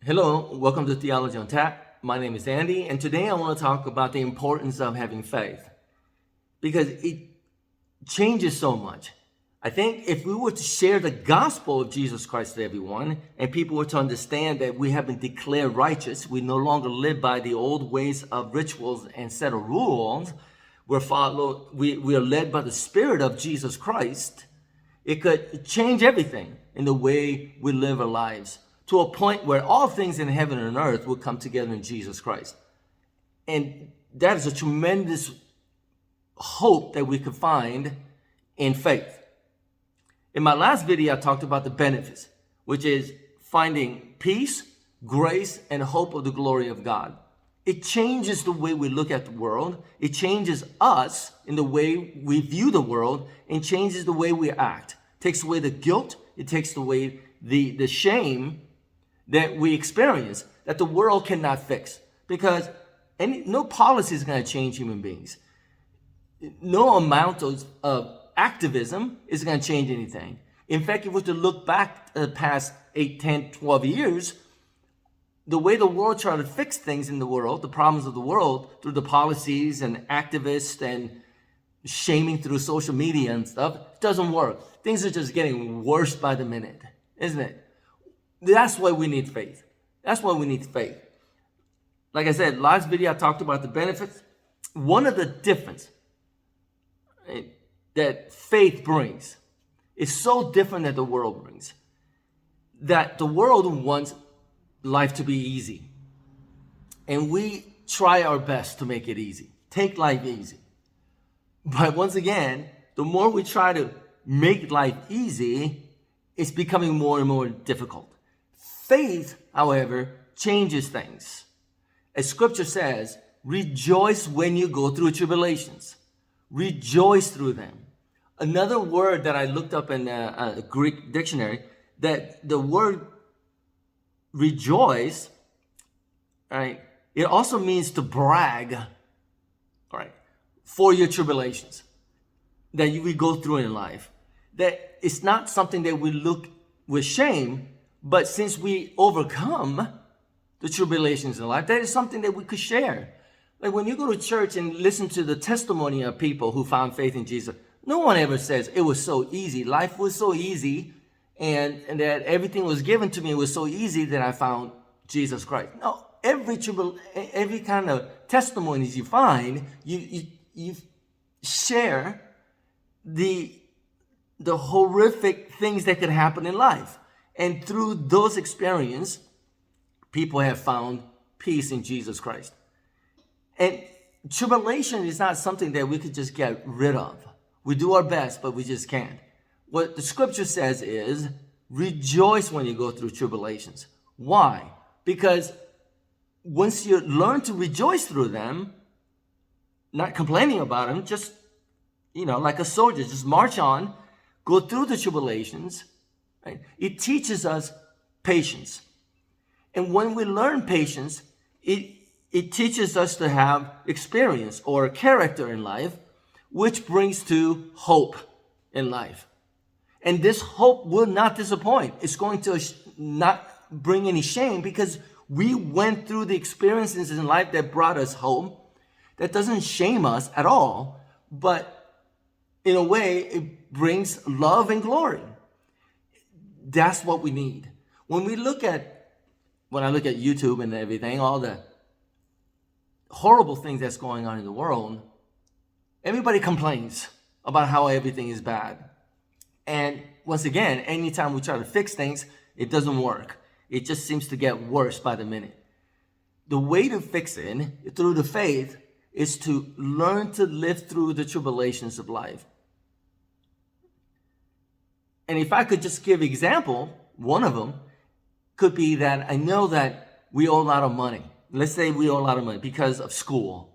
Hello, welcome to Theology on Tap. My name is Andy, and today I want to talk about the importance of having faith because it changes so much. I think if we were to share the gospel of Jesus Christ to everyone, and people were to understand that we have been declared righteous, we no longer live by the old ways of rituals and set of rules, we are led by the Spirit of Jesus Christ, it could change everything in the way we live our lives to a point where all things in heaven and earth will come together in Jesus Christ. And that is a tremendous hope that we could find in faith. In my last video, I talked about the benefits, which is finding peace, grace, and hope of the glory of God. It changes the way we look at the world. It changes us in the way we view the world and changes the way we act. It takes away the guilt. It takes away the shame that we experience that the world cannot fix, because no policy is going to change human beings. No amount of activism is going to change anything. In fact, if we were to look back the past 8, 10, 12 years, the way the world tried to fix things in the world, the problems of the world, through the policies and activists and shaming through social media and stuff, doesn't work. Things are just getting worse by the minute, isn't it? That's why we need faith. That's why we need faith. Like I said, last video I talked about the benefits. One of the difference that faith brings is so different than the world brings. That the world wants life to be easy. And we try our best to make it easy. Take life easy. But once again, the more we try to make life easy, it's becoming more and more difficult. Faith, however, changes things. As scripture says, rejoice when you go through tribulations. Rejoice through them. Another word that I looked up in a Greek dictionary, that the word rejoice, right, it also means to brag, right, for your tribulations that we go through in life. That it's not something that we look with shame, but since we overcome the tribulations in life, that is something that we could share. Like when you go to church and listen to the testimony of people who found faith in Jesus, no one ever says it was so easy. Life was so easy, and that everything was given to me. It was so easy that I found Jesus Christ. No, every kind of testimonies you find, you share the horrific things that could happen in life. And through those experiences, people have found peace in Jesus Christ. And tribulation is not something that we could just get rid of. We do our best, but we just can't. What the scripture says is, rejoice when you go through tribulations. Why? Because once you learn to rejoice through them, not complaining about them, just, like a soldier, just march on, go through the tribulations, right? It teaches us patience. And when we learn patience, it teaches us to have experience or character in life, which brings to hope in life. And this hope will not disappoint. It's going to not bring any shame because we went through the experiences in life that brought us home. That doesn't shame us at all, but in a way, it brings love and glory. That's what we need. When I look at YouTube and everything, all the horrible things that's going on in the world, everybody complains about how everything is bad. And once again, anytime we try to fix things, it doesn't work. It just seems to get worse by the minute. The way to fix it, through the faith, is to learn to live through the tribulations of life. And if I could just give an example, one of them could be that I know that we owe a lot of money. Let's say we owe a lot of money because of school,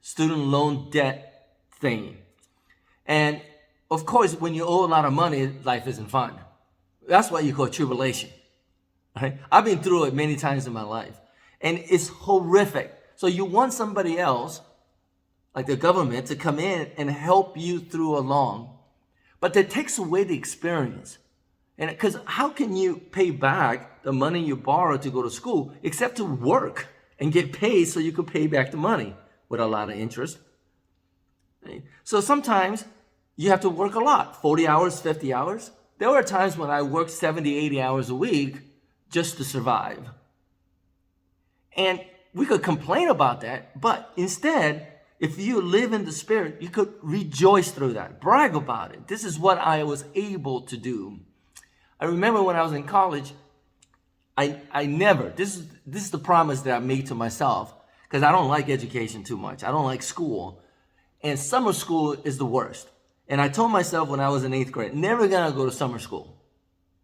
student loan debt thing. And of course, when you owe a lot of money, life isn't fun. That's why you call it tribulation. Right? I've been through it many times in my life. And it's horrific. So you want somebody else, like the government, to come in and help you through along. But that takes away the experience. And because how can you pay back the money you borrowed to go to school except to work and get paid so you could pay back the money with a lot of interest? So sometimes you have to work a lot, 40 hours, 50 hours. There were times when I worked 70, 80 hours a week just to survive. And we could complain about that, but instead, if you live in the Spirit, you could rejoice through that, brag about it. This is what I was able to do. I remember when I was in college, I never, this is the promise that I made to myself, because I don't like education too much. I don't like school. And summer school is the worst. And I told myself when I was in 8th grade, never gonna go to summer school.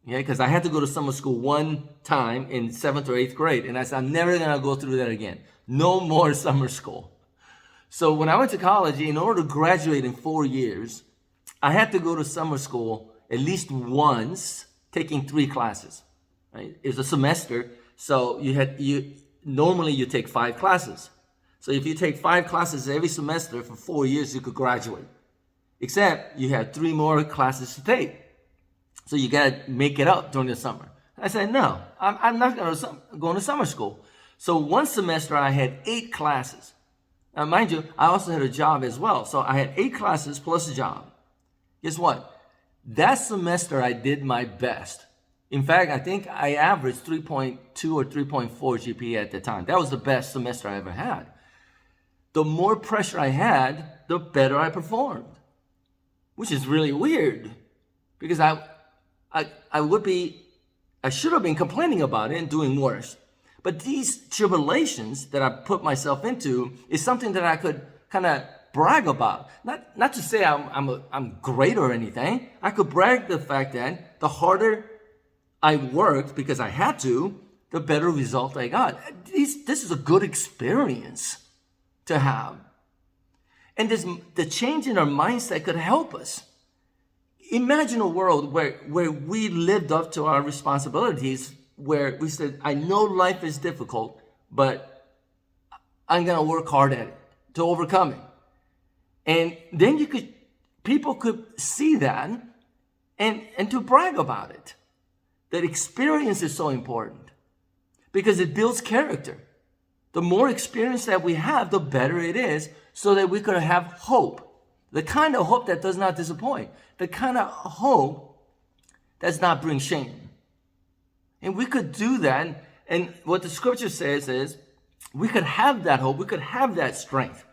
Yeah, because I had to go to summer school one time in 7th or 8th grade. And I said, I'm never gonna go through that again. No more summer school. So when I went to college, in order to graduate in 4 years, I had to go to summer school at least once, taking 3 classes. Right? It's a semester, so normally you take 5 classes. So if you take 5 classes every semester for 4 years, you could graduate. Except you have 3 more classes to take. So you gotta make it up during the summer. I said, no, I'm not going to summer school. So one semester I had 8 classes. Now mind you, I also had a job as well. So I had 8 classes plus a job. Guess what? That semester I did my best. In fact, I think I averaged 3.2 or 3.4 GPA at the time. That was the best semester I ever had. The more pressure I had, the better I performed. Which is really weird. Because I should have been complaining about it and doing worse. But these tribulations that I put myself into is something that I could kind of brag about. Not to say I'm great or anything. I could brag the fact that the harder I worked because I had to, the better result I got. This is a good experience to have. And the change in our mindset could help us. Imagine a world where we lived up to our responsibilities, where we said, I know life is difficult, but I'm going to work hard at it to overcome it. And then people could see that and to brag about it. That experience is so important because it builds character. The more experience that we have, the better it is, so that we could have hope. The kind of hope that does not disappoint. The kind of hope that does not bring shame. And we could do that. And what the scripture says is we could have that hope. We could have that strength.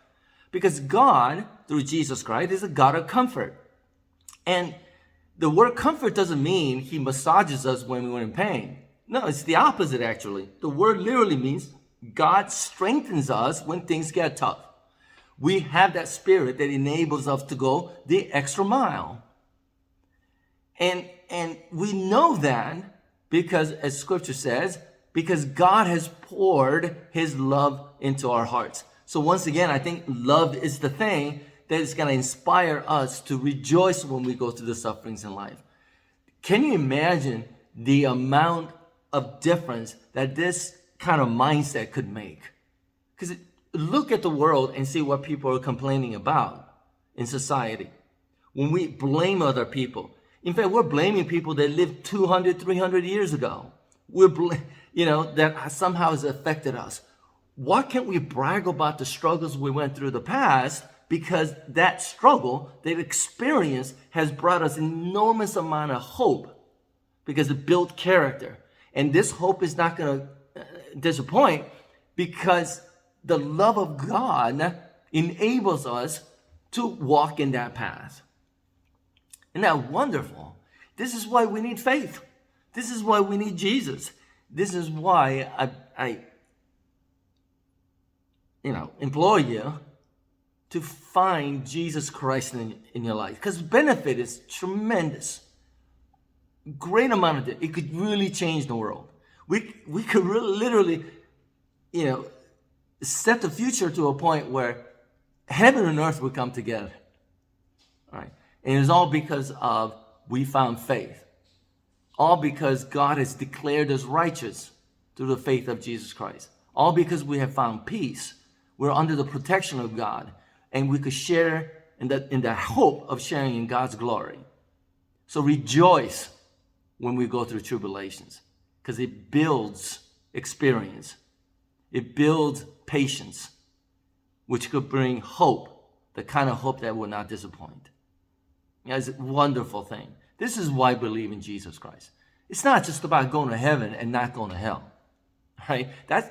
Because God, through Jesus Christ, is a God of comfort. And the word comfort doesn't mean he massages us when we're in pain. No, it's the opposite, actually. The word literally means God strengthens us when things get tough. We have that spirit that enables us to go the extra mile. And we know that because, as scripture says, because God has poured his love into our hearts. So once again, I think love is the thing that is going to inspire us to rejoice when we go through the sufferings in life. Can you imagine the amount of difference that this kind of mindset could make? Because look at the world and see what people are complaining about in society. When we blame other people, in fact, we're blaming people that lived 200, 300 years ago. That somehow has affected us. Why can't we brag about the struggles we went through in the past? Because that struggle, that experience, has brought us an enormous amount of hope because it built character. And this hope is not going to disappoint because the love of God enables us to walk in that path. Isn't that wonderful? This is why we need faith. This is why we need Jesus. This is why I implore you to find Jesus Christ in your life. Because benefit is tremendous. Great amount of it. It could really change the world. We could really, literally, set the future to a point where heaven and earth would come together. All right. And it's all because of we found faith. All because God has declared us righteous through the faith of Jesus Christ. All because we have found peace. We're under the protection of God. And we could share in the hope of sharing in God's glory. So rejoice when we go through tribulations, because it builds experience. It builds patience, which could bring hope, the kind of hope that will not disappoint. It's a wonderful thing. This is why I believe in Jesus Christ. It's not just about going to heaven and not going to hell, right? That's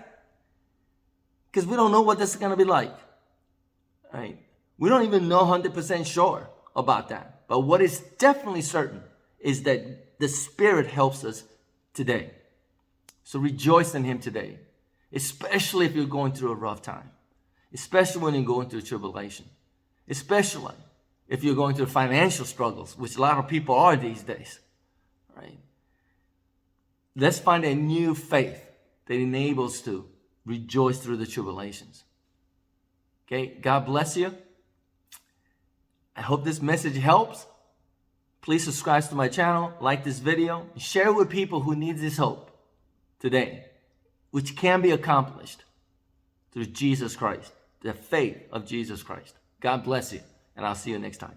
because we don't know what this is going to be like, right? We don't even know 100% sure about that. But what is definitely certain is that the Spirit helps us today. So rejoice in Him today, especially if you're going through a rough time, especially when you're going through tribulation, especially if you're going through financial struggles, which a lot of people are these days, right? Let's find a new faith that enables us to rejoice through the tribulations. Okay, God bless you. I hope this message helps. Please subscribe to my channel, like this video, and share it with people who need this hope today, which can be accomplished through Jesus Christ, the faith of Jesus Christ. God bless you, and I'll see you next time.